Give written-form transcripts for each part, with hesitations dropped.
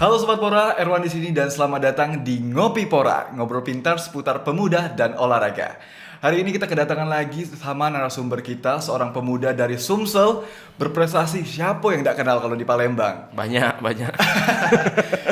Halo Sobat Pora, Erwan di sini dan selamat datang di Ngopi Pora, ngobrol pintar seputar pemuda dan olahraga. Hari ini kita kedatangan lagi sama narasumber kita, seorang pemuda dari Sumsel, berprestasi. Siapa yang tidak kenal kalau di Palembang? Banyak.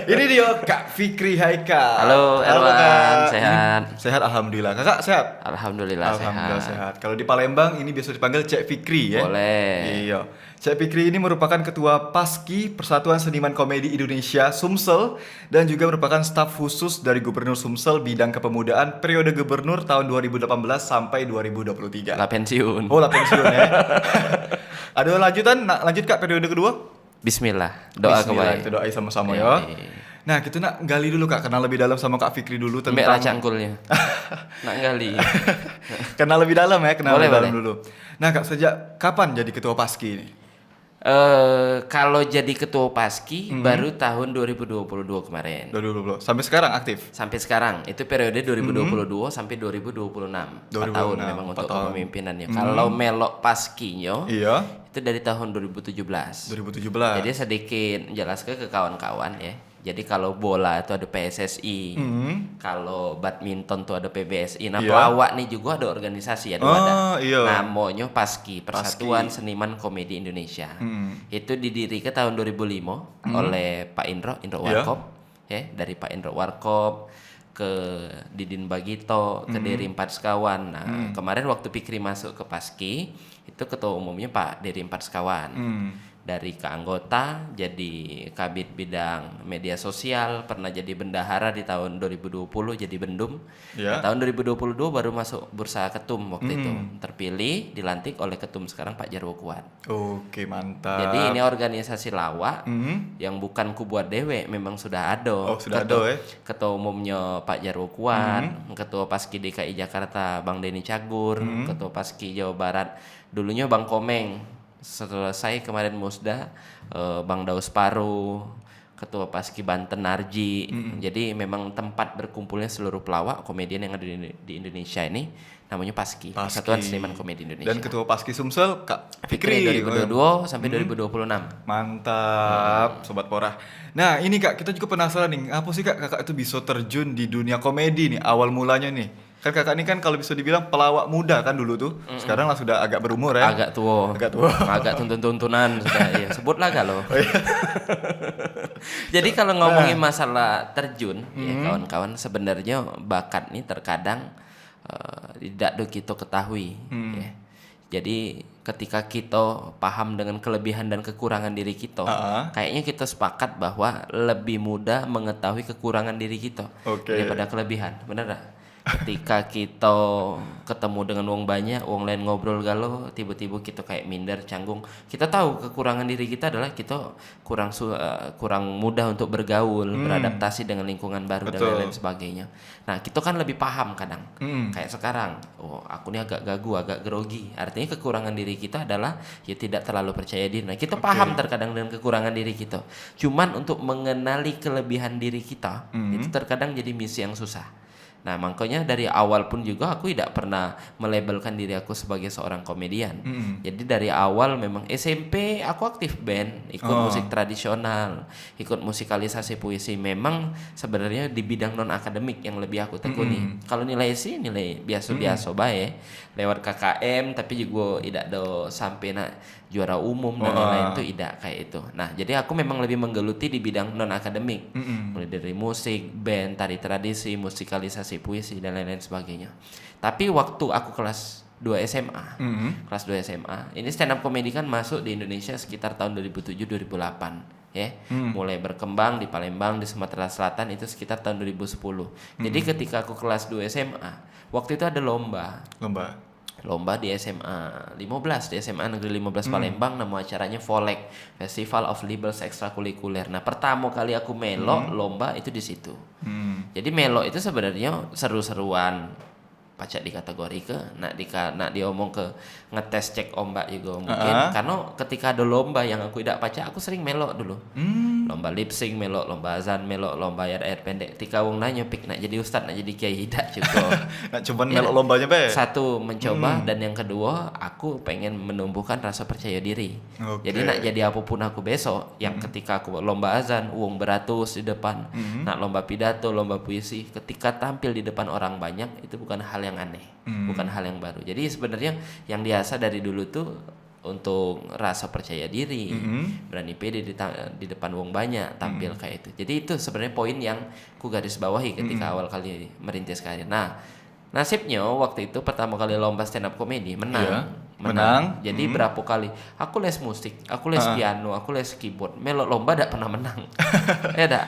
Ini dia Kak Fikri Haikal. Halo Erwan, Kak. sehat? Sehat Alhamdulillah. Kakak sehat? Alhamdulillah Sehat. Kalau di Palembang ini biasa dipanggil Cek Fikri ya. Boleh. Iya. Cek Fikri ini merupakan ketua PASKI Persatuan Seniman Komedi Indonesia Sumsel dan juga merupakan staf khusus dari Gubernur Sumsel bidang kepemudaan periode gubernur tahun 2018 sampai 2023. Lah pensiun. Oh, lah pensiun ya. Ada lanjutan? Lanjut Kak periode kedua? Bismillah, doa Bismillah, kebaik. kita doain sama-sama ya. Nah, kita nak gali dulu Kak, kenal lebih dalam sama Kak Fikri dulu Mbak tentang cangkulnya. Nak gali. kenal lebih dalam ya, kenal Boleh, lebih dalam boleh. dulu. Nah, Kak, sejak kapan jadi ketua PASKI ini? Kalau jadi ketua PASKI baru tahun 2022 kemarin. 2020. Sampai sekarang aktif. Sampai sekarang itu periode 2022 sampai 2026. 4 tahun 2026, memang 4 untuk tahun. kepemimpinannya. Kalau melok PASKI-nya Iya, itu dari tahun 2017. 2017. Jadi sedikit menjelaskan ke kawan-kawan ya. Jadi kalau bola itu ada PSSI, kalau badminton tuh ada PBSI. Nah, Iya. pelawak nih juga ada organisasi, ada Oh, wadah. iya. Namanya PASKI, Persatuan Seniman Komedi Indonesia. Itu didirikan tahun 2005 oleh Pak Indro Iya. Warkop, ya, dari Pak Indro Warkop ke Didin Bagito, ke Dery Empat Sekawan. Nah, kemarin waktu Pikri masuk ke PASKI, itu ketua umumnya Pak Dery Empat Sekawan. Dari keanggota jadi kabid bidang media sosial, pernah jadi bendahara di tahun 2020 jadi bendum. Ya. Nah, tahun 2022 baru masuk bursa ketum waktu itu. Terpilih, dilantik oleh ketum sekarang Pak Jarwo Kuat. Oke, mantap. Jadi ini organisasi lawak yang bukan ku buat dewe, memang sudah ada. Oh, sudah ada, ya. Ketua umumnya Pak Jarwo Kuat, Ketua PASKI DKI Jakarta Bang Denny Cagur, Ketua PASKI Jawa Barat dulunya Bang Komeng. Selesai kemarin Musda, Bang Daus Paru, Ketua PASKI Banten Narji. Jadi memang tempat berkumpulnya seluruh pelawak komedian yang ada di Indonesia ini namanya PASKI, Persatuan Seniman Komedi Indonesia. Dan ketua PASKI Sumsel Kak Fikri Fikri. 2022 sampai 2026. Mantap, Sobat Pora. Nah, ini Kak, kita juga penasaran nih, apa sih Kak kakak itu bisa terjun di dunia komedi nih, awal mulanya nih. Kan kakak ini kan kalau bisa dibilang pelawak muda kan dulu tuh. Sekarang lah sudah agak berumur ya. Agak tua. Agak tuntun-tuntunan sudah. Ya, sebutlah kalau. Jadi kalau ngomongin masalah terjun, ya kawan-kawan, sebenarnya bakat nih terkadang tidak do kita ketahui. Ya. Jadi ketika kita paham dengan kelebihan dan kekurangan diri kita, kayaknya kita sepakat bahwa lebih mudah mengetahui kekurangan diri kita daripada kelebihan, benar tak? Ketika kita ketemu dengan wong banyak, wong lain ngobrol galau, tiba-tiba kita kayak minder, canggung. Kita tahu kekurangan diri kita adalah kita kurang mudah untuk bergaul, beradaptasi dengan lingkungan baru dan lain-lain sebagainya. Nah, kita kan lebih paham kadang. Kayak sekarang, oh aku ini agak gagu, agak grogi. Artinya kekurangan diri kita adalah ya tidak terlalu percaya diri. Nah, kita paham terkadang dengan kekurangan diri kita. Cuman untuk mengenali kelebihan diri kita, itu terkadang jadi misi yang susah. Nah, makanya dari awal pun juga aku tidak pernah melabelkan diri aku sebagai seorang komedian. Jadi dari awal memang SMP aku aktif band, ikut musik tradisional, ikut musikalisasi puisi. Memang sebenarnya di bidang non akademik yang lebih aku tekuni. Kalau nilai sih nilai biasa-biasa baik, lewat KKM tapi juga tidak ada sampai nak juara umum dan lain-lain itu tidak kayak itu. Nah, jadi aku memang lebih menggeluti di bidang non akademik, mulai dari musik, band, tari tradisi, musikalisasi puisi dan lain-lain sebagainya. Tapi waktu aku kelas 2 SMA, kelas 2 SMA, ini stand up comedy kan masuk di Indonesia sekitar tahun 2007-2008. Ya, mulai berkembang di Palembang, di Sumatera Selatan itu sekitar tahun 2010. Jadi ketika aku kelas 2 SMA, waktu itu ada lomba di SMA 15, di SMA Negeri 15 Palembang, nama acaranya Volek, Festival of Libels Ekstrakurikuler. Nah, pertama kali aku melok lomba itu di situ. Jadi melok itu sebenarnya seru-seruan, pacak di kategori ke nak diomong ke ngetes cek ombak juga mungkin. Karena ketika ada lomba yang aku tidak pacak, aku sering melok dulu. Lomba lip sync melok, lomba azan melok, lomba ayat pendek. Tika wong nanya pik nak jadi ustad, nak jadi kiai tidak cukup. Nak cuman melok lombanya be. Satu mencoba dan yang kedua aku pengen menumbuhkan rasa percaya diri. Oke. Jadi nak jadi apapun aku besok, yang ketika aku lomba azan, uang beratus di depan, nak lomba pidato, lomba puisi, ketika tampil di depan orang banyak itu bukan hal yang aneh, bukan hal yang baru. Jadi sebenarnya yang biasa dari dulu tuh untuk rasa percaya diri, berani pede di depan wong banyak, tampil kayak itu. Jadi itu sebenarnya poin yang ku garis bawahi ketika awal kali merintis karir. Nah, nasibnya waktu itu pertama kali lomba stand up comedy menang. Iya, menang. Jadi berapa kali aku les musik, aku les piano, aku les keyboard, melok lomba tidak pernah menang. Ya dak.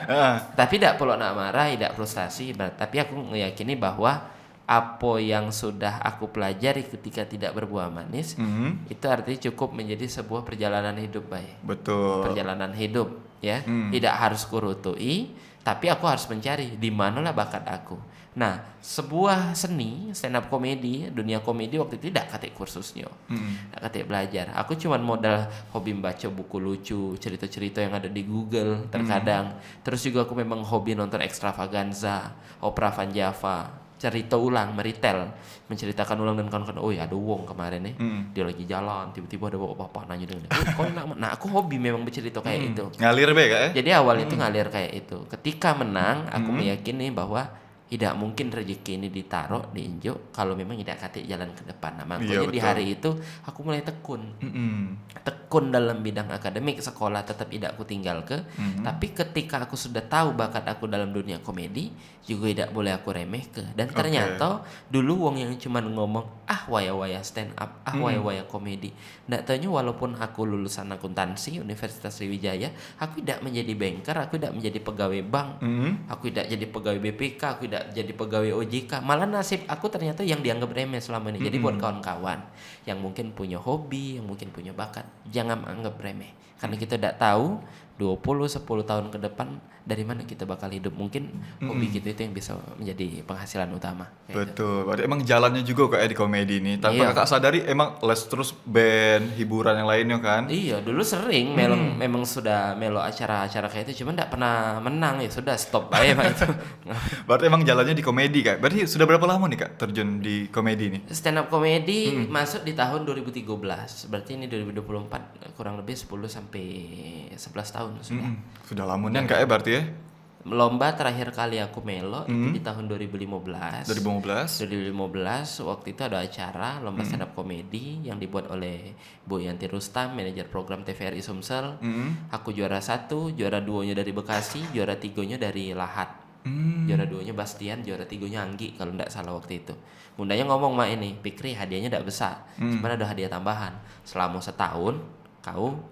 Tapi tidak perlu nak marah, tidak frustasi, tapi aku meyakini bahwa apa yang sudah aku pelajari ketika tidak berbuah manis itu artinya cukup menjadi sebuah perjalanan hidup baik. Betul. Perjalanan hidup ya, tidak harus kurutui, tapi aku harus mencari di manalah bakat aku. Nah, sebuah seni stand up comedy, dunia komedi waktu itu tidak katik kursusnya, tidak katik belajar. Aku cuma modal hobi membaca buku lucu, cerita-cerita yang ada di Google terkadang. Terus juga aku memang hobi nonton Extravaganza, Opera Van Java, cerita ulang, meritel, menceritakan ulang dan kawan-kawan. Oh ya, ada wong kemarin nih, dia lagi jalan, tiba-tiba ada bapak nanya dengan dia. Kau nak? Nah, aku hobi memang bercerita kayak itu. Ngalir be kak ya? Jadi awal itu ngalir kayak itu. Ketika menang, aku meyakini bahwa tidak mungkin rezeki ini ditaruh diinjuk kalau memang tidak katik jalan ke depan. Nah, makanya di hari itu aku mulai tekun. Tekun dalam bidang akademik, sekolah tetap tidak aku tinggal ke. Tapi ketika aku sudah tahu bakat aku dalam dunia komedi, juga tidak boleh aku remeh ke. Dan ternyata dulu wong yang cuma ngomong waya-waya stand up, waya-waya komedi. Nggak taunya walaupun aku lulusan akuntansi Universitas Sriwijaya, aku tidak menjadi banker, aku tidak menjadi pegawai bank, aku tidak jadi pegawai BPK, aku tidak jadi pegawai OJK. Malah nasib aku ternyata yang dianggap remeh selama ini. Jadi buat kawan-kawan yang mungkin punya hobi, yang mungkin punya bakat, jangan anggap remeh. Karena kita tidak tahu 10 tahun ke depan dari mana kita bakal hidup. Mungkin hobi kita itu yang bisa menjadi penghasilan utama. Betul, berarti emang jalannya juga kayak di komedi ini. Tanpa kakak sadari emang les terus band, hiburan yang lainnya kan? Iya, dulu sering memang sudah melo acara-acara kayak itu, cuma tidak pernah menang, ya sudah stop aja Pak itu. Berarti emang jalannya di komedi kak? Berarti sudah berapa lama nih kak terjun di komedi ini? Stand up comedy masuk di tahun 2013, berarti ini 2024, kurang lebih 10 sampai 11 tahun sudah. Sudah lamunan kak ya berarti ya? Lomba terakhir kali aku melo itu di tahun 2015. 2015 waktu itu ada acara lomba stand up comedy yang dibuat oleh Bu Yanti Rustam, manajer program TVRI Sumsel. Aku juara 1, juara 2-nya dari Bekasi, juara 3-nya dari Lahat. Juara 2-nya Bastian, juara 3-nya Anggi kalau tidak salah waktu itu. Bundanya ngomong mak ini, Pikri hadiahnya tidak besar, cuma ada hadiah tambahan. Selama setahun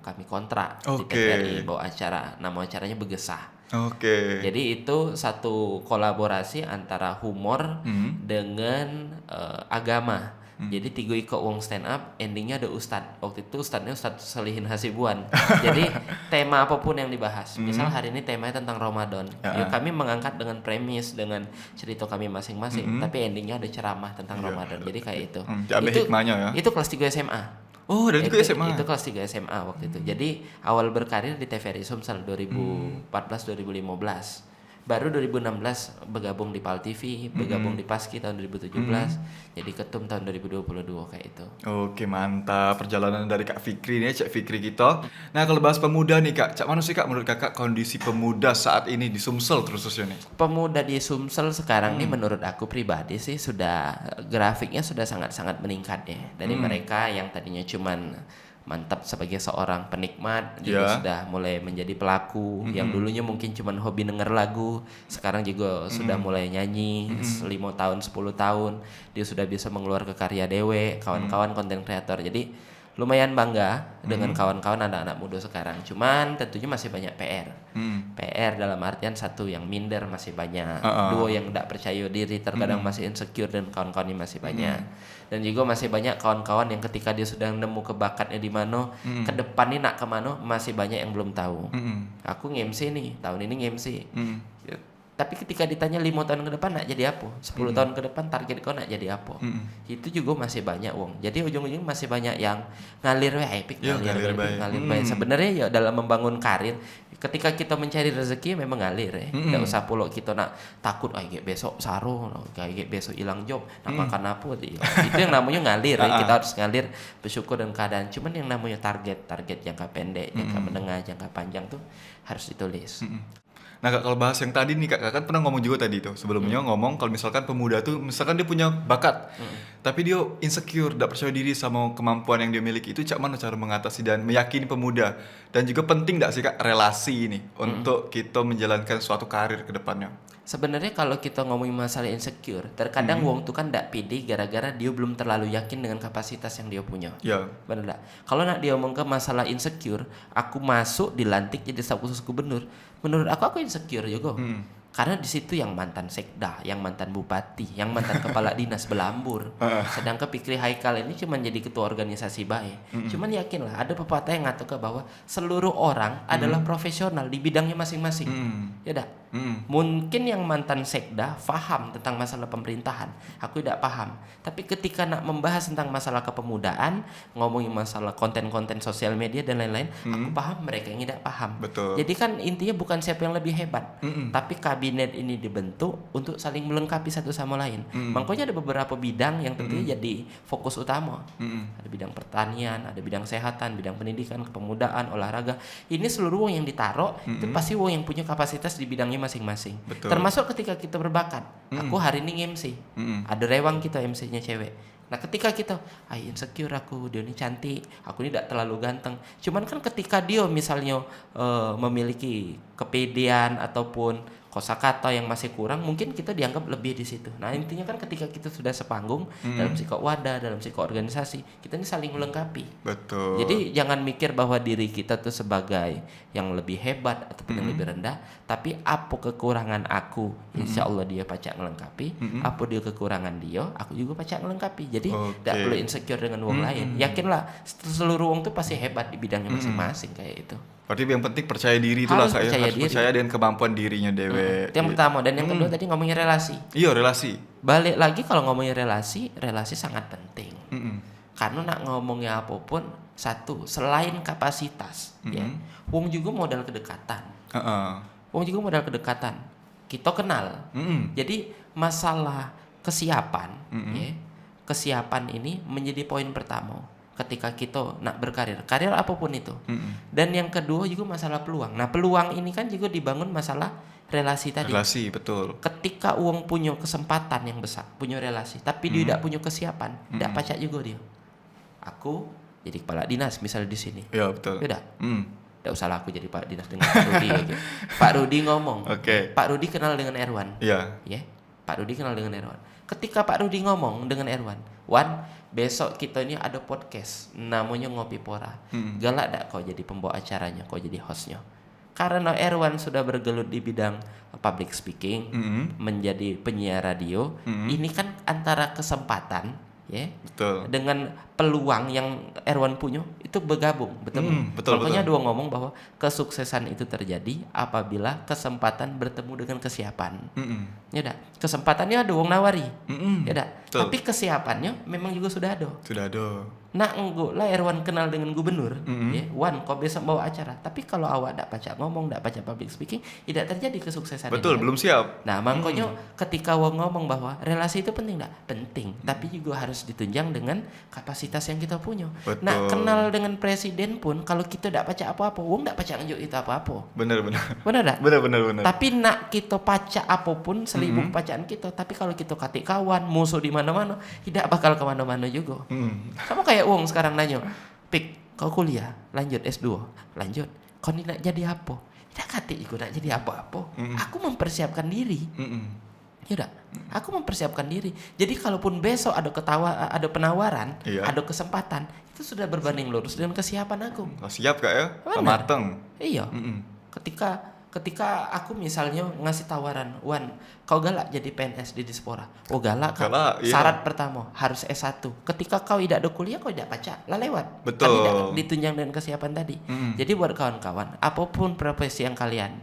kami kontrak di TVRI bawa acara, nama acaranya Begesah. Jadi itu satu kolaborasi antara humor dengan agama. Jadi tiga iko wong stand up, endingnya ada ustad. Waktu itu ustadnya Ustad Salihin Hasibuan. Jadi tema apapun yang dibahas. Misal hari ini temanya tentang Ramadan. Ya kami mengangkat dengan premis, dengan cerita kami masing-masing. Tapi endingnya ada ceramah tentang Ramadan. Jadi kayak itu. Itu kelas 3 SMA. Oh, dari itu SMA. Itu kelas 3 SMA waktu itu. Jadi awal berkarir di TVRI Sumsel 2014-2015. Baru 2016 bergabung di PAL TV, bergabung di Paski tahun 2017, jadi ketum tahun 2022 kayak itu. Oke, mantap perjalanan dari Kak Fikri nih, Cak Fikri kita. Nah, kalau bahas pemuda nih Kak, Cak mana sih Kak menurut Kakak kondisi pemuda saat ini di Sumsel khususnya nih? Pemuda di Sumsel sekarang nih menurut aku pribadi sih sudah grafiknya sudah sangat-sangat meningkat ya. Dari mereka yang tadinya cuman mantap sebagai seorang penikmat juga sudah mulai menjadi pelaku. Yang dulunya mungkin cuma hobi denger lagu, sekarang juga sudah mulai nyanyi. 5 tahun 10 tahun dia sudah bisa mengeluarkan karya dewe, kawan-kawan konten kreator. Jadi lumayan bangga dengan kawan-kawan anak-anak muda sekarang. Cuman tentunya masih banyak PR. PR dalam artian satu yang minder masih banyak, dua yang tidak percaya diri terkadang masih insecure, dan kawan-kawan ini masih banyak. Dan juga masih banyak kawan-kawan yang ketika dia sudah nemu kebakatnya di mana, ke depan ini nak kemana masih banyak yang belum tahu. Aku nge-MC nih, tahun ini nge-MC. Tapi ketika ditanya 5 tahun ke depan nak jadi apa? 10 tahun ke depan target kau nak jadi apa? Itu juga masih banyak wong. Jadi ujung-ujung masih banyak yang ngalir epic, ngalir baik. Sebenarnya ya dalam membangun karir, Ketika kita mencari rezeki memang ngalir ya. Tidak usah pulok kita nak takut kayak besok saru, kayak besok hilang job, nak makan apa itu yang namanya ngalir ya. Kita harus ngalir bersyukur dengan keadaan. Cuman yang namanya target jangka pendek, jangka menengah, jangka panjang tuh harus ditulis. Nah Kak, kalau bahas yang tadi nih Kak kan pernah ngomong juga tadi tuh sebelumnya ngomong kalau misalkan pemuda tuh misalkan dia punya bakat tapi dia insecure, tidak percaya diri sama kemampuan yang dia miliki, itu cak mana cara mengatasi dan meyakini pemuda, dan juga penting tidak sih Kak relasi ini untuk kita menjalankan suatu karir ke depannya? Sebenarnya kalau kita ngomongin masalah insecure, terkadang wong tuh kan ndak pede gara-gara dia belum terlalu yakin dengan kapasitas yang dia punya. Ya. Benar ndak? Kalau nak dia ngomong ke masalah insecure, aku masuk dilantik jadi staf khusus gubernur. Menurut aku insecure juga. Karena di situ yang mantan sekda, yang mantan bupati, yang mantan kepala dinas belambur. Sedangkan Fikri Haikal ini cuma jadi ketua organisasi baik. Cuman yakinlah ada pepatah yang ngatur ke bahwa seluruh orang adalah profesional di bidangnya masing-masing. Ya dah. Mungkin yang mantan sekda paham tentang masalah pemerintahan, aku tidak paham. Tapi ketika nak membahas tentang masalah kepemudaan, ngomongin masalah konten-konten sosial media dan lain-lain, aku paham, mereka yang tidak paham. Betul. Jadi kan intinya bukan siapa yang lebih hebat, tapi kabinet ini dibentuk untuk saling melengkapi satu sama lain. Makanya ada beberapa bidang yang tentunya jadi fokus utama. Ada bidang pertanian, ada bidang kesehatan, bidang pendidikan, kepemudaan, olahraga. Ini seluruh uang yang ditaruh itu pasti uang yang punya kapasitas di bidangnya masing-masing. Betul. Termasuk ketika kita berbakat. Aku hari ini MC. Ada rewang kita MC-nya cewek. Nah ketika kita insecure aku, dia ini cantik, aku ini tidak terlalu ganteng. Cuman kan ketika dia misalnya memiliki kepedean ataupun kosakata yang masih kurang, mungkin kita dianggap lebih di situ. Nah intinya kan ketika kita sudah sepanggung dalam psiko wadah, dalam psiko organisasi, kita ini saling melengkapi. Betul. Jadi jangan mikir bahwa diri kita tuh sebagai yang lebih hebat ataupun yang lebih rendah, tapi apa kekurangan aku, insya Allah dia pacak melengkapi. Apa dia kekurangan dia, aku juga pacak melengkapi. Jadi tidak perlu insecure dengan wong lain. Yakinlah seluruh wong tuh pasti hebat di bidangnya masing-masing kayak itu. Berarti yang penting percaya diri itulah Harus Kak ya. percaya Harus diri. percaya dengan kemampuan dirinya dewe. Itu yang pertama. Dan yang kedua tadi ngomongin relasi. Iya, relasi. Balik lagi kalau ngomongin relasi sangat penting. Karena nak ngomongnya apapun, satu, selain kapasitas, ya, wong juga modal kedekatan. Wong juga modal kedekatan. Kita kenal. Jadi masalah kesiapan, ya, kesiapan ini menjadi poin pertama ketika kita nak berkarir, karir apapun itu. Dan yang kedua juga masalah peluang. Nah peluang ini kan juga dibangun masalah relasi tadi. Relasi, betul. Ketika uang punya kesempatan yang besar, punya relasi, tapi dia tidak punya kesiapan, tidak pacak juga dia. Aku jadi kepala dinas misalnya di sini. Iya, betul. Beda. Tidak usah lah aku jadi Pak Dinas dengan Pak Rudi. Gitu. Pak Rudi ngomong. Pak Rudi kenal dengan Erwan. Iya. Ya, Pak Rudi kenal dengan Erwan. Ketika Pak Rudi ngomong dengan Erwan, Wan, besok kita ini ada podcast namanya Ngopi Pora. Galak tak kau jadi pembawa acaranya, kau jadi hostnya? Karena Erwan sudah bergelut di bidang public speaking, menjadi penyiar radio. Ini kan antara kesempatan, ya, betul, dengan peluang yang Erwan punya itu bergabung, betul. Makanya dua ngomong bahwa kesuksesan itu terjadi apabila kesempatan bertemu dengan kesiapan. Ya dah, kesempatannya ada wong nawari. Ya dah, tapi kesiapannya memang juga sudah ada. Sudah ada. Nah enggak lah Erwan kenal dengan gubernur, ya, Wan kau besok bawa acara. Tapi kalau awak tak pacak ngomong, tak pacak public speaking, tidak terjadi kesuksesan. Betul, belum siap. Nah makanya ketika wong ngomong bahwa relasi itu penting, tak penting, tapi juga harus ditunjang dengan kapasitas yang kita punya. Betul. Nah kenal dengan presiden pun kalau kita tak pacak apa-apa, wong tak pacak nunjuk itu apa-apa. Benar. Benar tak? Benar. Tapi nak kita pacak apapun selibuk pacaan kita, tapi kalau kita katik kawan, musuh di mana-mana, tidak bakal kemana-mana juga. Sama kayak wong sekarang nanya, Pik, kau kuliah, lanjut S2, lanjut, kau ni nak jadi apa? Tidak katik juga nak jadi apa-apa. Aku mempersiapkan diri. Ya udah, aku mempersiapkan diri. Jadi kalaupun besok ada penawaran, ada kesempatan, itu sudah berbanding lurus dengan kesiapan aku. Siap Kak ya? Mateng. Iya. Ketika aku misalnya ngasih tawaran, Wan, kau galak jadi PNS di Dispora. Oh galak kan? Galak, iya. Syarat pertama harus S1. Ketika kau tidak ada kuliah, kau tidak pacak, lah lewat. Betul. Kan tidak ditunjang dengan kesiapan tadi. Jadi buat kawan-kawan, apapun profesi yang kalian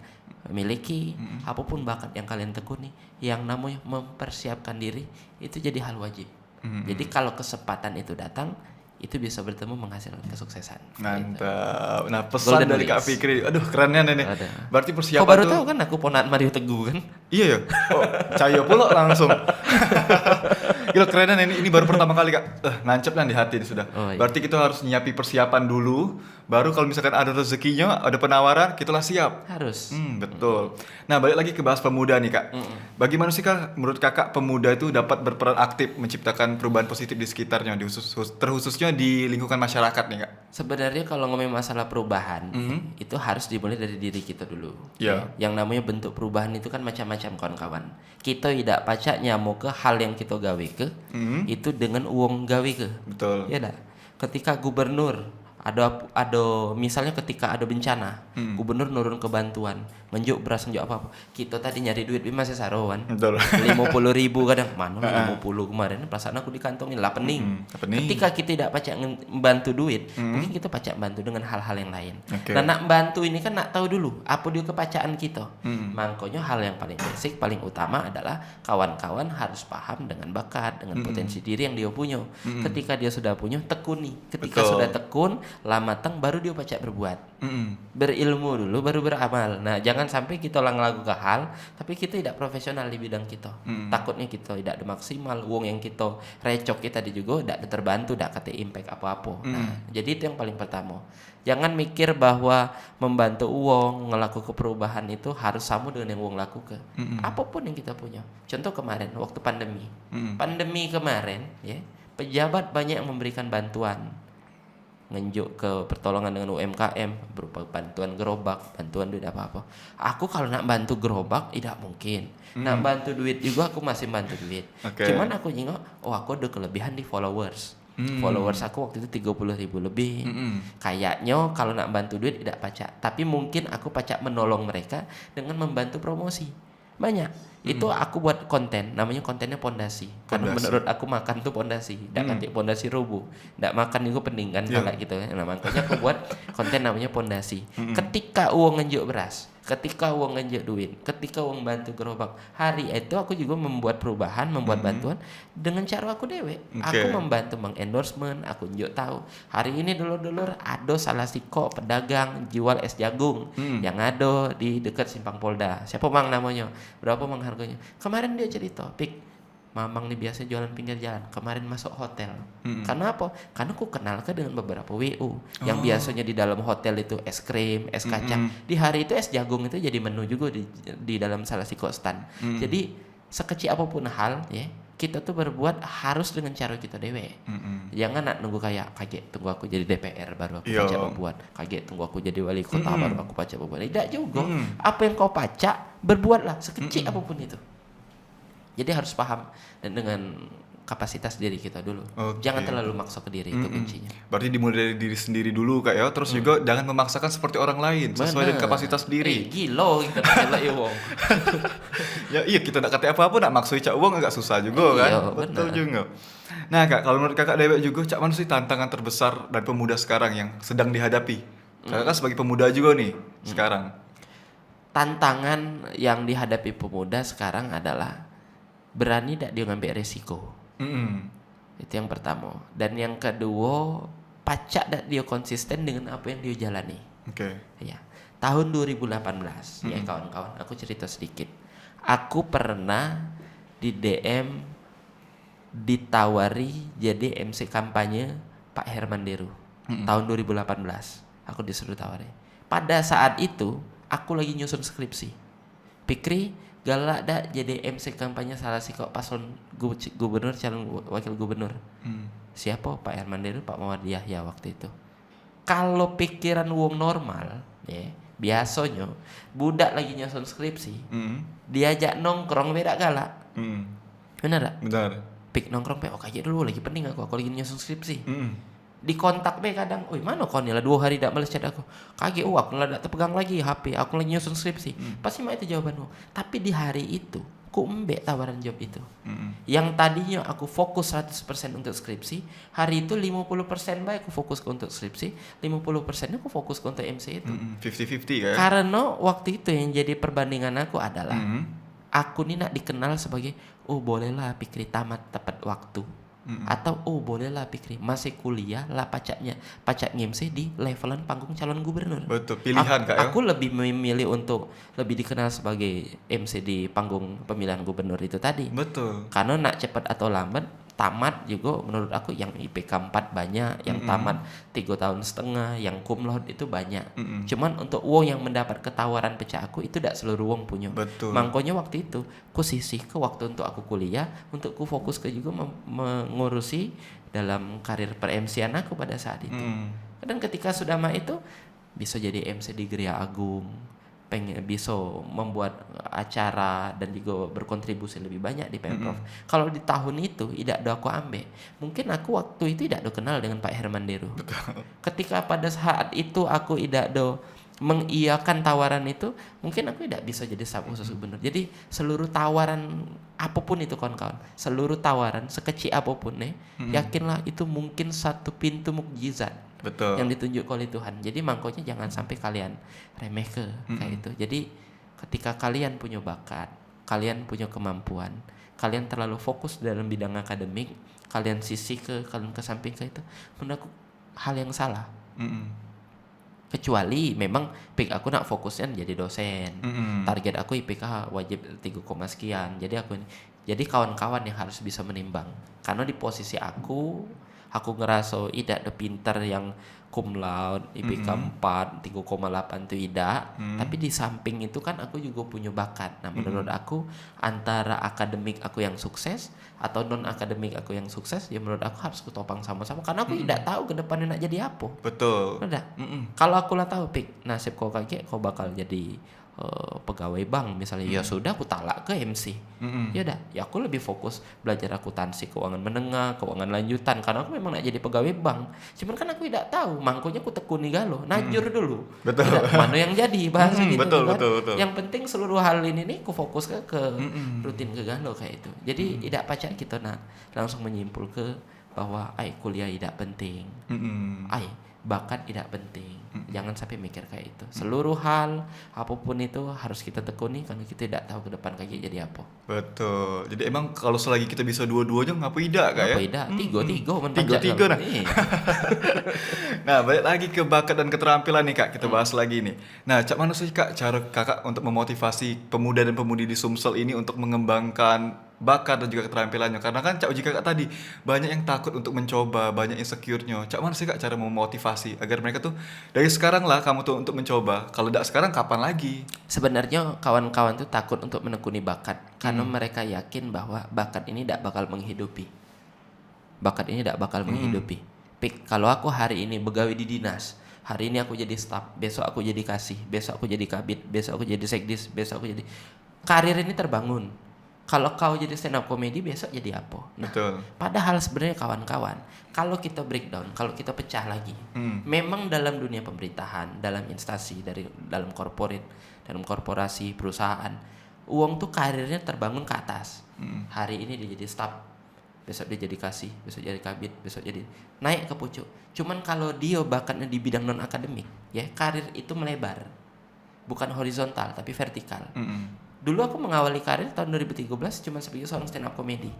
miliki, apapun bakat yang kalian tekuni, yang namanya mempersiapkan diri itu jadi hal wajib. Jadi kalau kesempatan itu datang, itu bisa bertemu menghasilkan kesuksesan. Mantap. Nah, pesan Golden dari Kak List. Fikri. Aduh, kerennya nih. Ada. Berarti Kau persiapan baru tuh. tahu kan aku ponaan Mario Teguh kan? Iya ya. Oh, Cahyo pula langsung. Gila kerennya nih. Ini baru pertama kali Kak. Nancep lah di hati sudah. Oh, iya. Berarti kita harus nyiapin persiapan dulu. Baru kalau misalkan ada rezekinya, ada penawaran, kitalah siap. Harus. Betul. Nah, balik lagi ke bahas pemuda nih Kak. Bagaimana sih Kak, menurut Kakak pemuda itu dapat berperan aktif menciptakan perubahan positif di sekitarnya, terkhususnya di lingkungan masyarakat nih Kak? Sebenarnya kalau ngomongin masalah perubahan, itu harus dimulai dari diri kita dulu. Iya. Yang namanya bentuk perubahan itu kan macam-macam kawan-kawan. Kita tidak pacak nyamuk ke hal yang kita gawe ke, itu dengan uang gawe ke. Betul. Ya dah. Ketika gubernur ada misalnya ketika ada bencana, gubernur nurun ke bantuan, ngenjuk beras ngenjuk apa-apa. Kita tadi nyari duit masih saruan. Betul. 50.000 kadang mana 50 kemarin perasaan aku dikantongin lah pening. Ketika kita tidak pacak membantu duit, mungkin kita pacak bantu dengan hal-hal yang lain. Okay. Nah, nak bantu ini kan nak tahu dulu apa dia kepacaan kita. Makanya hal yang paling basic, paling utama adalah kawan-kawan harus paham dengan bakat, dengan potensi diri yang dia punya. Ketika dia sudah punya, tekuni. Ketika Betul. sudah tekun, lama matang baru dia pacak berbuat. Berilmu dulu baru beramal. Nah, jangan sampai kita ngelakukan hal tapi kita tidak profesional di bidang kita. Takutnya kita tidak ada maksimal, uang yang kita recok kita juga tidak terbantu, tidak kata impact apa-apa. Nah, jadi itu yang paling pertama. Jangan mikir bahwa membantu uang, ngelakukan perubahan itu harus sama dengan yang uang lakukan. Apapun yang kita punya. Contoh kemarin waktu pandemi. Pandemi kemarin, ya, pejabat banyak yang memberikan bantuan. Ngenjuk ke pertolongan dengan UMKM berupa bantuan gerobak, bantuan duit apa-apa. Aku kalau nak bantu gerobak tidak mungkin. Nak bantu duit juga aku masih bantu duit. Okay. Cuman aku nyingok, aku ada kelebihan di followers. Followers aku waktu itu 30.000 lebih. Kayaknya kalau nak bantu duit tidak pacak, tapi mungkin aku pacak menolong mereka dengan membantu promosi. Banyak. Itu aku buat konten, namanya kontennya pondasi. Karena menurut aku makan tuh pondasi, tidak kantik pondasi rubuh. Tidak makan itu pening kan kalau gitu. Nah, makanya aku buat konten namanya pondasi. Ketika uang ngenjuk beras, ketika uang ngenjuk duit, ketika uang bantu gerobak, hari itu aku juga membuat perubahan, membuat bantuan dengan cara aku dewe. Aku membantu mengendorsement, aku nunjuk tahu. Hari ini dulur-dulur ada salah siko pedagang jual es jagung yang ada di dekat Simpang Polda. Siapa mang namanya? Berapa mang harganya? Kemarin dia cerita, Pik, Mamang nih biasa jualan pinggir jalan. Kemarin masuk hotel. Karena apa? Karena aku kenal dengan beberapa WU yang biasanya di dalam hotel itu es krim, es kacang. Di hari itu es jagung itu jadi menu juga di dalam salah siko stand. Jadi sekecil apapun hal, ya, kita tuh berbuat harus dengan cara kita dewe. Jangan nak nunggu kayak kaget tunggu aku jadi DPR baru aku pacak berbuat. Kaget tunggu aku jadi wali kota baru aku pacak berbuat. Tidak juga. Apa yang kau pacak, berbuatlah sekecil apapun itu. Jadi harus paham dan dengan kapasitas diri kita dulu. Jangan terlalu maksa ke diri, itu kuncinya. Berarti dimulai dari diri sendiri dulu Kak ya. Terus juga jangan memaksakan seperti orang lain, sesuai dengan kapasitas diri. Gila kita tak ya wong. Ya iya, kita nak kata apa-apa nak maksui cak uang agak susah juga kan. Iya, Betul benar. juga. Nah Kak, kalau menurut Kakak Dewek juga, cak mana sih tantangan terbesar dari pemuda sekarang yang sedang dihadapi? Kakak kan sebagai pemuda juga nih sekarang. Tantangan yang dihadapi pemuda sekarang adalah berani tak dia ngambil resiko. Itu yang pertama. Dan yang kedua, pacak tak dia konsisten dengan apa yang dia jalani. Ya. Tahun 2018, ya kawan-kawan, aku cerita sedikit. Aku pernah di DM ditawari jadi MC kampanye Pak Herman Deru. Tahun 2018, aku disuruh tawari. Pada saat itu, aku lagi nyusun skripsi. Pikri galak dah jadi MC kampanye salah si kok paslon gubernur, calon wakil gubernur. Siapa? Pak Herman Deru, Pak Muhammad Yahya waktu itu. Kalau pikiran wong normal, ya, biasanya budak lagi nyusun skripsi, diajak nongkrong beda galak. Bener tak? Benar. Pik nongkrong pe, kayak dulu lagi penting aku lagi nyusun skripsi. Di kontak be kadang, oi mana kau nih lah 2 hari tak balas chat aku. Kaget, aku lah tak terpegang lagi HP, aku lagi nyusun skripsi. Pasti mah itu jawabanmu. Tapi di hari itu, aku embek tawaran job itu. Yang tadinya aku fokus 100% untuk skripsi, hari itu 50% baik aku fokus untuk skripsi, 50% aku fokus untuk MC itu. 50-50 kan? Karena waktu itu yang jadi perbandingan aku adalah aku nih nak dikenal sebagai bolehlah Pikri tamat tepat waktu. Atau boleh lah Pikri masih kuliah lah pacak nge-MC di levelan panggung calon gubernur. Betul, pilihan Kak ya. Aku lebih memilih untuk lebih dikenal sebagai MC di panggung pemilihan gubernur itu tadi. Betul. Karena nak cepat atau lambat tamat juga menurut aku yang IPK 4 banyak, yang tamat 3 tahun setengah, yang cum laude itu banyak. Cuman untuk wong yang mendapat ketawaran pecah aku itu tidak seluruh wong punya. Betul. Makanya waktu itu ku sisih ke waktu untuk aku kuliah untuk ku fokus ke juga mengurusi dalam karir per MC-an aku pada saat itu. Dan ketika sudah mah itu bisa jadi MC di Geria Agung, pengen bisa membuat acara dan juga berkontribusi lebih banyak di Pemprov. Kalau di tahun itu tidak ada aku ambil, mungkin aku waktu itu tidak ada kenal dengan Pak Herman Deru. Ketika pada saat itu aku tidak ada mengiyakan tawaran itu, mungkin aku tidak bisa jadi staf khusus gubernur. Jadi seluruh tawaran apapun itu kawan-kawan, seluruh tawaran sekecil apapun yakinlah itu mungkin satu pintu mukjizat. Betul. Yang ditunjuk oleh Tuhan. Jadi makanya jangan sampai kalian remeh kayak itu. Jadi ketika kalian punya bakat, kalian punya kemampuan, kalian terlalu fokus dalam bidang akademik, kalian kalian kesamping ke itu, menurut aku hal yang salah. Kecuali memang aku nak fokusnya jadi dosen. Target aku IPK wajib 3, sekian. Jadi kawan-kawan yang harus bisa menimbang. Karena di posisi aku ngerasa tidak ada pinter yang cum laude, IPK 4, 3,8 itu tidak. Tapi di samping itu kan aku juga punya bakat. Nah menurut aku antara akademik aku yang sukses atau non akademik aku yang sukses, ya menurut aku harus kutopang sama-sama. Karena aku tidak tahu ke depannya nak jadi apa. Betul. Udah. Kalau aku lah tahu nasib kau kakek kau bakal jadi pegawai bank misalnya, ya sudah aku talak ke MC. Ya udah, ya aku lebih fokus belajar akuntansi keuangan menengah, keuangan lanjutan karena aku memang nak jadi pegawai bank. Cuman kan aku tidak tahu, makanya aku tekuni galo, najur dulu. Betul. Udah, mana yang jadi bahasa gitu betul, kan. betul. Yang penting seluruh hal ini nih aku fokus ke rutin ke galo kayak itu. Jadi tidak pacak kita nak langsung menyimpul ke bahwa kuliah tidak penting. Bakat tidak penting. Jangan sampai mikir kayak itu. Seluruh hal apapun itu harus kita tekuni karena kita tidak tahu ke depan kayak jadi apa. Betul. Jadi emang kalau selagi kita bisa dua-duanya ngapa tidak Kak ya? Ngapa tidak? Tiga nah. Nah, balik lagi ke bakat dan keterampilan nih Kak. Kita bahas lagi nih. Nah, Cak mana sih Kak cara Kakak untuk memotivasi pemuda dan pemudi di Sumsel ini untuk mengembangkan bakat dan juga keterampilannya? Karena kan Cak Uji Kakak tadi banyak yang takut untuk mencoba, banyak insecure-nya. Cak mana sih Kak cara memotivasi agar mereka tuh dari sekarang lah kamu tuh untuk mencoba. Kalau tidak sekarang kapan lagi? Sebenarnya kawan-kawan tuh takut untuk menekuni bakat karena mereka yakin bahwa bakat ini tidak bakal menghidupi. Kalau aku hari ini begawe di dinas, hari ini aku jadi staf, besok aku jadi kasih, besok aku jadi kabid, besok aku jadi sekdis, besok aku jadi karir ini terbangun. Kalau kau jadi stand up comedy besok jadi apa? Nah, betul. Padahal sebenarnya kawan-kawan, kalau kita breakdown, kalau kita pecah lagi, memang dalam dunia pemerintahan, dalam instansi, dalam corporate, dalam korporasi, perusahaan, uang tuh karirnya terbangun ke atas. Hari ini dia jadi staff, besok dia jadi kasih, besok jadi kabid, besok jadi naik ke pucuk. Cuman kalau dia bakatnya di bidang non akademik, ya karir itu melebar, bukan horizontal tapi vertikal. Dulu aku mengawali karir tahun 2013 cuman sebagai seorang stand up comedy.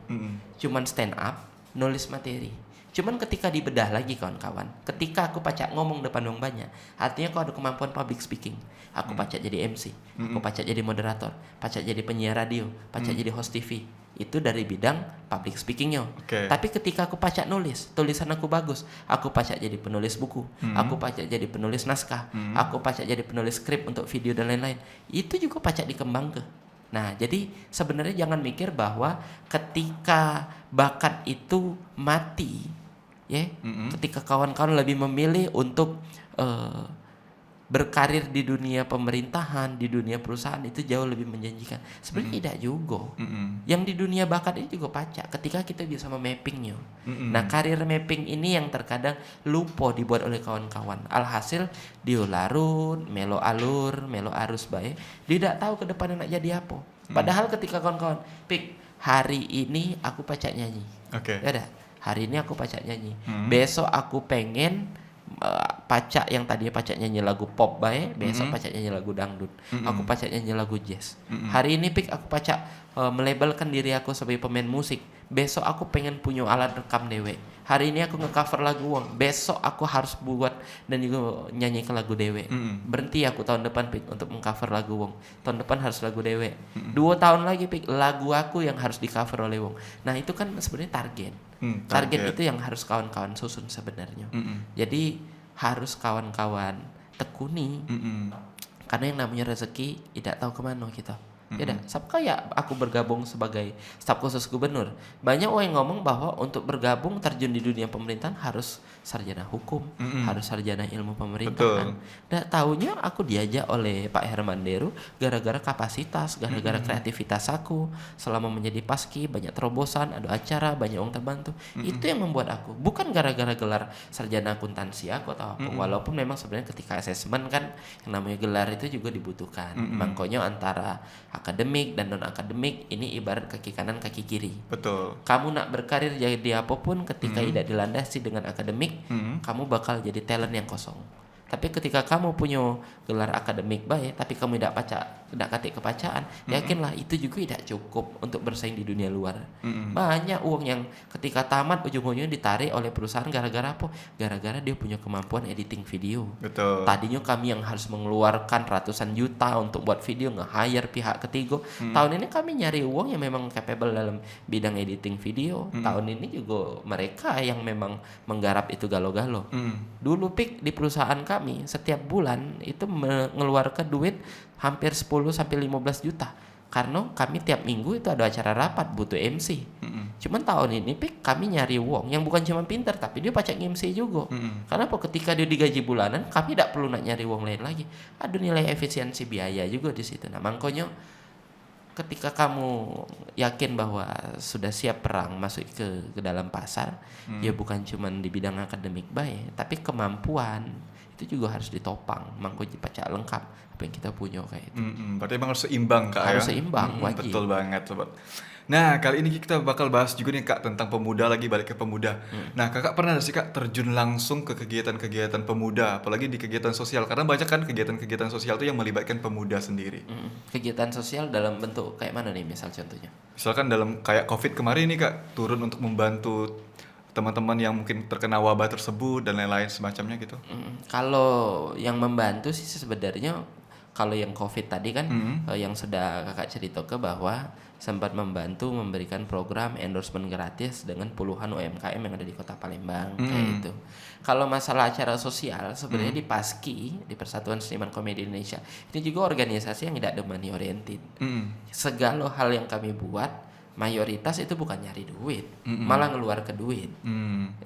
Cuman stand up, nulis materi. Cuman ketika dibedah lagi kawan-kawan, ketika aku pacak ngomong depan orang banyak, artinya aku ada kemampuan public speaking. Aku pacak jadi MC, aku pacak jadi moderator, pacak jadi penyiar radio, pacak jadi host TV. Itu dari bidang public speakingnya. Tapi ketika aku pacak nulis, tulisan aku bagus, aku pacak jadi penulis buku, aku pacak jadi penulis naskah, aku pacak jadi penulis skrip untuk video dan lain-lain. Itu juga pacak dikembangkan. Nah, jadi sebenarnya jangan mikir bahwa ketika bakat itu mati, ya, ketika kawan-kawan lebih memilih untuk berkarir di dunia pemerintahan, di dunia perusahaan itu jauh lebih menjanjikan. Sebenarnya tidak juga. Yang di dunia bakat ini juga pacak ketika kita bisa memappingnya. Nah, karir mapping ini yang terkadang lupa dibuat oleh kawan-kawan. Alhasil dia larut, melo alur, melo arus baik. Dia tidak tahu ke depannya nak jadi apa. Padahal ketika kawan-kawan, hari ini aku pacak nyanyi. Ya udah, hari ini aku pacak nyanyi. Besok aku pengen pacak yang tadinya pacak nyanyi lagu pop baik, besok pacak nyanyi lagu dangdut. Aku pacak nyanyi lagu jazz. Hari ini aku pacak melabelkan diri aku sebagai pemain musik. besok aku pengen punya alat rekam dewe. Hari ini aku nge-cover lagu Wong, besok aku harus buat dan juga nyanyi ke lagu dewe. Berhenti aku tahun depan Pik untuk meng-cover lagu Wong. Tahun depan harus lagu dewe. 2 tahun lagi Pik, lagu aku yang harus di-cover oleh Wong. Nah, itu kan sebenarnya target. Target itu yang harus kawan-kawan susun sebenarnya. Jadi harus kawan-kawan tekuni. Karena yang namanya rezeki tidak tahu kemana kita. Ya dah, kayak aku bergabung sebagai staf khusus gubernur. Banyak orang yang ngomong bahwa untuk bergabung terjun di dunia pemerintahan harus sarjana hukum, harus sarjana ilmu pemerintahan. Dan tahunya aku diajak oleh Pak Herman Deru gara-gara kapasitas, gara-gara kreativitas aku. Selama menjadi paski, banyak terobosan, ada acara, banyak orang terbantu. Itu yang membuat aku, bukan gara-gara gelar sarjana akuntansi aku atau apa. Walaupun memang sebenarnya ketika asesmen kan yang namanya gelar itu juga dibutuhkan. Makanya antara akademik dan non akademik ini ibarat kaki kanan kaki kiri. Betul. Kamu nak berkarir jadi apapun ketika tidak dilandasi dengan akademik, kamu bakal jadi talent yang kosong. Tapi ketika kamu punya gelar akademik baik, tapi kamu tidak katik kepacaan, yakinlah itu juga tidak cukup untuk bersaing di dunia luar. Banyak uang yang ketika tamat ujung-ujungnya ditarik oleh perusahaan gara-gara apa? Gara-gara dia punya kemampuan editing video. Betul. Tadinya kami yang harus mengeluarkan ratusan juta untuk buat video, nge-hire pihak ketiga. Tahun ini kami nyari uang yang memang capable dalam bidang editing video. Tahun ini juga mereka yang memang menggarap itu galo-galo. Dulu Pik di perusahaan kami setiap bulan itu mengeluarkan duit hampir 10 sampai 15 juta. Karena kami tiap minggu itu ada acara rapat butuh MC. Cuman tahun ini Pik kami nyari uang yang bukan cuma pintar tapi dia pacak MC juga. Karena apa? Ketika dia digaji bulanan kami tidak perlu nak nyari uang lain lagi. Ada nilai efisiensi biaya juga di situ. Nah, makanya ketika kamu yakin bahwa sudah siap perang masuk ke dalam pasar, ya bukan cuma di bidang akademik baik, tapi kemampuan itu juga harus ditopang. Mangko pacak lengkap apa yang kita punya kayak itu. Berarti emang harus seimbang Kak Harus ya? seimbang, wajib. Betul banget sobat. Nah, kali ini kita bakal bahas juga nih Kak tentang pemuda, lagi balik ke pemuda. Nah, Kakak pernah gak sih Kak terjun langsung ke kegiatan-kegiatan pemuda, apalagi di kegiatan sosial? Karena banyak kan kegiatan-kegiatan sosial itu yang melibatkan pemuda sendiri. Kegiatan sosial dalam bentuk kayak mana nih misal contohnya? Misalkan dalam kayak COVID kemarin nih Kak, turun untuk membantu teman-teman yang mungkin terkena wabah tersebut dan lain-lain semacamnya gitu. Kalau yang membantu sih sebenarnya kalau yang COVID tadi kan yang sudah kakak cerita ke bahwa sempat membantu memberikan program endorsement gratis dengan puluhan UMKM yang ada di Kota Palembang kayak itu. Kalau masalah acara sosial sebenarnya di PASKI, di Persatuan Seniman Komedi Indonesia, ini juga organisasi yang tidak ada money oriented. Segala hal yang kami buat mayoritas itu bukan nyari duit, malah ngeluar ke duit.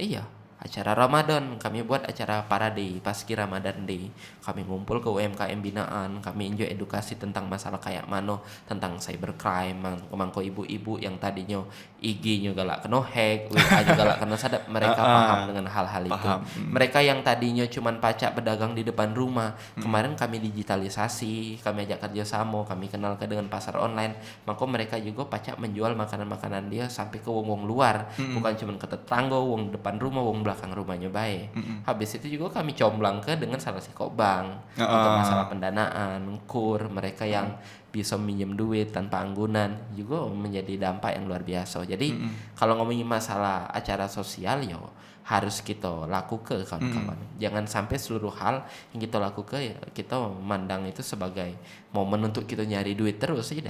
Iya. Acara Ramadan, kami buat acara Parade, Paski Ramadan Day. Kami ngumpul ke UMKM binaan, kami enjoy edukasi tentang masalah kayak mana, tentang cybercrime, mangko ibu-ibu yang tadinya IG-nya galak kena hack, WA-nya galak kena sadap, mereka paham dengan hal-hal itu. Mereka yang tadinya cuman pacak pedagang di depan rumah, kemarin kami digitalisasi, kami ajak kerjasama, kami kenalkan dengan pasar online, maka mereka juga pacak menjual makanan-makanan dia sampai ke wong-wong luar, bukan cuman ke tetangga, wong depan rumah, wong belakang rumahnya baik. Habis itu juga kami comblang ke dengan salah satu bank untuk masalah pendanaan, kur, mereka yang bisa minjem duit tanpa anggunan juga menjadi dampak yang luar biasa. Jadi kalau ngomongin masalah acara sosial yo harus kita lakukan kawan-kawan. Jangan sampai seluruh hal yang kita lakukan ya kita memandang itu sebagai momen untuk kita nyari duit terus ya.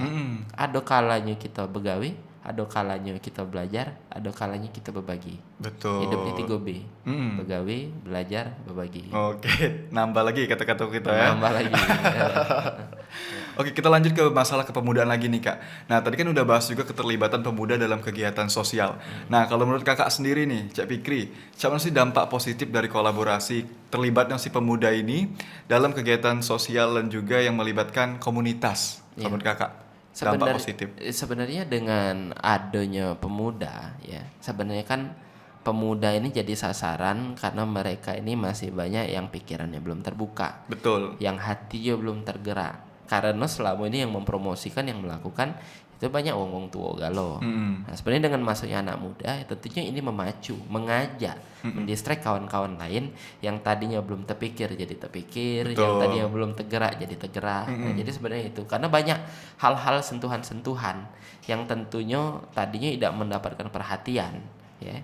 Ada kalanya kita begawi, ada kalanya kita belajar, ada kalanya kita berbagi. Betul. Hidup di 3B. Begawi, belajar, berbagi. Oke, nambah lagi kata-kata kita ya. Nambah lagi. Oke, kita lanjut ke masalah kepemudaan lagi nih Kak. Nah, tadi kan udah bahas juga keterlibatan pemuda dalam kegiatan sosial. Nah, kalau menurut Kakak sendiri nih, Cak Fikri, apa sih dampak positif dari kolaborasi terlibatnya si pemuda ini dalam kegiatan sosial dan juga yang melibatkan komunitas? Menurut Kakak, dampak positif. Sebenarnya dengan adanya pemuda ya, sebenarnya kan pemuda ini jadi sasaran karena mereka ini masih banyak yang pikirannya belum terbuka. Betul. Yang hatinya belum tergerak. Karena selama ini yang mempromosikan, yang melakukan itu itu banyak wong tua galau. Nah, sebenarnya dengan masuknya anak muda, tentunya ini memacu, mengajak, mendistract kawan-kawan lain yang tadinya belum terpikir jadi terpikir, yang tadinya belum tergerak jadi tergerak. Nah, jadi sebenarnya itu karena banyak hal-hal sentuhan-sentuhan yang tentunya tadinya tidak mendapatkan perhatian, ya.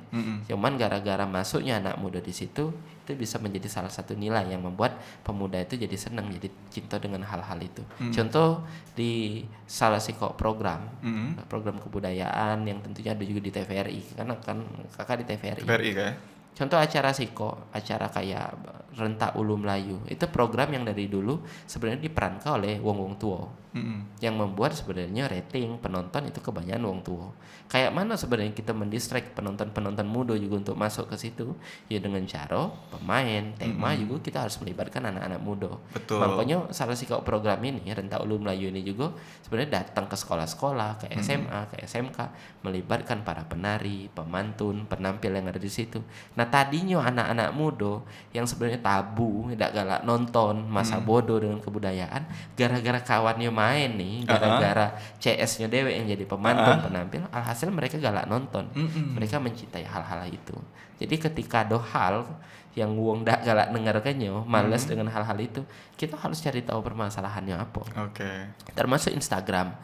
Cuman gara-gara masuknya anak muda di situ, itu bisa menjadi salah satu nilai yang membuat pemuda itu jadi senang, jadi cinta dengan hal-hal itu. Contoh di salah satu program kebudayaan yang tentunya ada juga di TVRI, karena kan kakak di TVRI. TVRI kayak. Contoh acara kayak Rentak Ulu Melayu, itu program yang dari dulu sebenarnya diperankan oleh wong-wong tua, yang membuat sebenarnya rating penonton itu kebanyakan wong tua. Kayak mana sebenarnya kita mendistract penonton muda juga untuk masuk ke situ, ya dengan cara pemain, tema juga kita harus melibatkan anak-anak muda. Betul. Makanya salah satu program ini Rentak Ulu Melayu ini juga sebenarnya datang ke sekolah-sekolah, ke SMA, ke SMK, melibatkan para penari, pemantun, penampil yang ada di situ. Nah, tadinya anak-anak muda yang sebenarnya tabu, tidak galak nonton, masa bodoh dengan kebudayaan, gara-gara kawannya main nih, gara-gara CS-nya dewek yang jadi pemantun, penampil, alhasil mereka galak nonton. Mereka mencintai hal-hal itu. Jadi ketika ada hal yang wong dak galak dengarkannya, males dengan hal-hal itu, kita harus cari tahu permasalahannya apa. Termasuk Instagram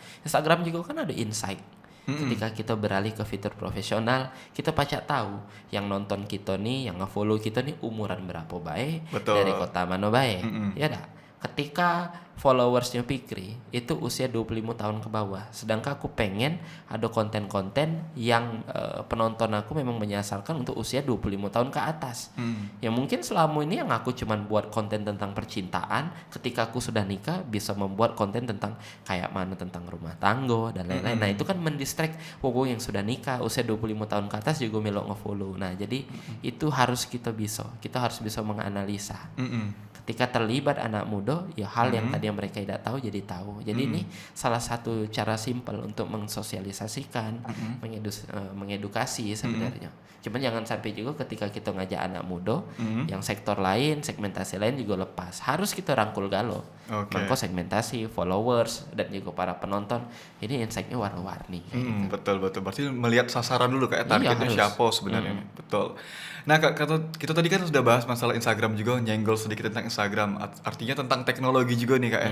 juga kan ada insight. Ketika kita beralih ke fitur profesional, kita pacak tahu yang nonton kita nih, yang nge-follow kita nih umuran berapa baik, dari kota mana baik. Ya dah. Ketika followersnya Fikri itu usia 25 tahun ke bawah, sedangkan aku pengen ada konten-konten yang penonton aku memang menyasarkan untuk usia 25 tahun ke atas. Ya mungkin selama ini yang aku cuman buat konten tentang percintaan, ketika aku sudah nikah bisa membuat konten tentang kayak mana tentang rumah tangga dan lain-lain. Nah, itu kan mendistract wong yang sudah nikah usia 25 tahun ke atas juga melok nge-follow. Nah, jadi itu harus kita harus bisa menganalisa. Ketika terlibat anak muda, ya hal yang tadi mereka tidak tahu jadi tahu. Jadi ini salah satu cara simpel untuk mensosialisasikan, mengedukasi sebenarnya. Cuman jangan sampai juga ketika kita ngajak anak muda, yang sektor lain, segmentasi lain juga lepas. Harus kita rangkul galau. Maka segmentasi, followers, dan juga para penonton, ini insight-nya warna-warni. Betul. Berarti melihat sasaran dulu kayak targetnya siapa sebenarnya. Betul. Nah, kita tadi kan sudah bahas masalah Instagram juga, nyenggol sedikit tentang Instagram. Artinya tentang teknologi juga nih, Kak, ya.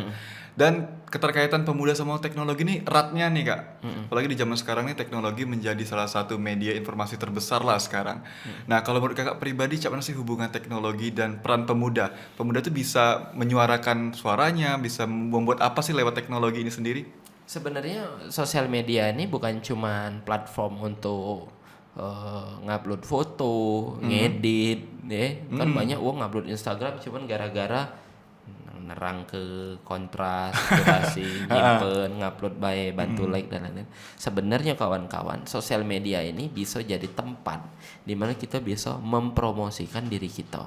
Dan keterkaitan pemuda sama teknologi ini eratnya nih, Kak. Apalagi di zaman sekarang nih teknologi menjadi salah satu media informasi terbesar lah sekarang. Nah, kalau menurut Kakak pribadi, gimana sih hubungan teknologi dan peran pemuda? Pemuda itu bisa menyuarakan suaranya, bisa membuat apa sih lewat teknologi ini sendiri? Sebenarnya sosial media ini bukan cuma platform untuk ngupload foto, ngedit, kan banyak ngupload Instagram cuman gara-gara nerang ke kontras, durasi, nyimpen, ngupload baik, bantu like dan lain-lain. Sebenarnya kawan-kawan, sosial media ini bisa jadi tempat di mana kita bisa mempromosikan diri kita.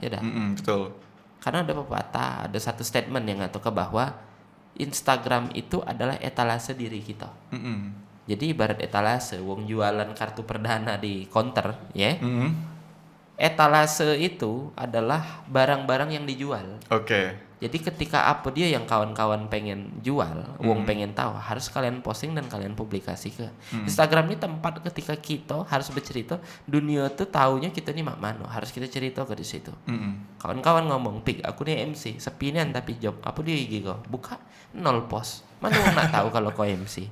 Ya dah. Betul. Karena ada pepatah, ada satu statement yang ngatur ke bahwa Instagram itu adalah etalase diri kita. Jadi ibarat etalase, wong jualan kartu perdana di counter, ya. Etalase itu adalah barang-barang yang dijual. Jadi ketika apa dia yang kawan-kawan pengen jual, wong pengen tahu, harus kalian posting dan kalian publikasikan. Instagram ini tempat ketika kita harus bercerita, dunia tuh taunya kita nih mak mano, harus kita cerita ke di situ. Kawan-kawan ngomong, "Pik, aku nih MC, sepinian tapi job, apa dia IG kau? Buka 0 post. Mana orang nak tahu kalau kau MC?"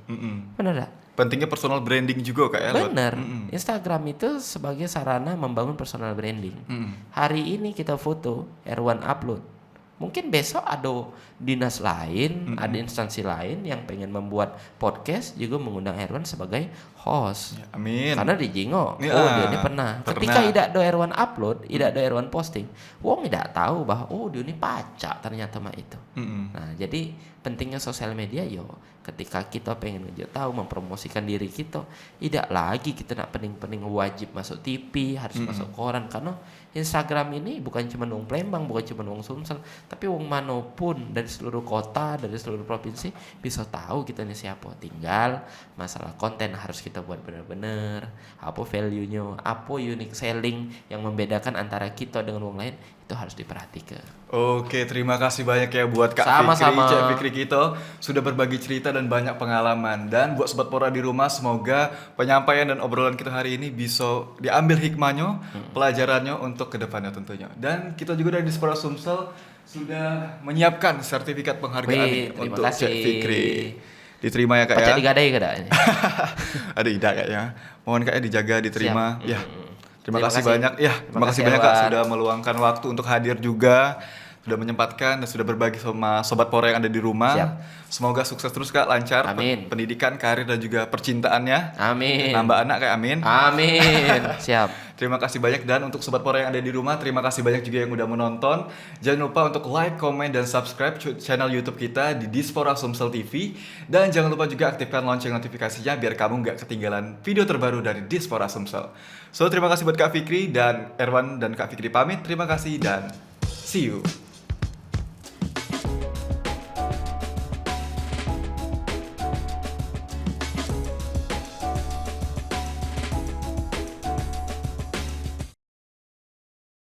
Benar tak? Pentingnya personal branding juga, Kak, ya. Benar. Instagram itu sebagai sarana membangun personal branding. Hari ini kita foto, Erwan upload. Mungkin besok ada dinas lain, ada instansi lain yang pengen membuat podcast juga mengundang Erwan sebagai host. Ya, amin. Karena di Jingo, dia ini pernah. Ketika tidak ada Erwan upload, tidak ada Erwan posting, wong tidak tahu bahwa dia ini pacak ternyata mah itu. Nah, jadi pentingnya sosial media ketika kita pengen tahu mempromosikan diri kita, tidak lagi kita nak pening-pening wajib masuk TV, harus masuk koran, karena Instagram ini bukan cuma wong Palembang, bukan cuma wong Sumsel, Tapi wong manapun dari seluruh kota, dari seluruh provinsi bisa tahu kita ini siapa. Tinggal masalah konten harus kita buat benar-benar. Apa value-nya, apa unique selling yang membedakan antara kita dengan wong lain, itu harus diperhatikan. Oke, terima kasih banyak ya buat Kak Sama-sama. Fikri, Cek Fikri kita sudah berbagi cerita dan banyak pengalaman. Dan buat Sobat Pora di rumah, semoga penyampaian dan obrolan kita hari ini bisa diambil hikmahnya, pelajarannya untuk kedepannya tentunya. Dan kita juga dari Dispora Sumsel sudah menyiapkan sertifikat penghargaan Wih, terima untuk Cek kasih. Fikri. Diterima ya Kak Pacak ya. digadai kadang. Ada ida kayaknya. Mohon Kak ya dijaga, diterima. Siap. Ya. Terima Terima kasih kasih. banyak. Ya, terima kasih banyak Kak Erwan. sudah meluangkan waktu untuk hadir juga, sudah menyempatkan dan sudah berbagi sama Sobat Pora yang ada di rumah. Siap. Semoga sukses terus Kak, lancar Amin. pendidikan, karir dan juga percintaannya. Amin. Nambah anak Kak, amin. Amin. Siap. Terima kasih banyak dan untuk Sobat Pora yang ada di rumah, terima kasih banyak juga yang udah menonton. Jangan lupa untuk like, komen, dan subscribe channel YouTube kita di Dispora Sumsel TV. Dan jangan lupa juga aktifkan lonceng notifikasinya biar kamu nggak ketinggalan video terbaru dari Dispora Sumsel. So, terima kasih buat Kak Fikri dan Erwan dan Kak Fikri pamit. Terima kasih dan see you.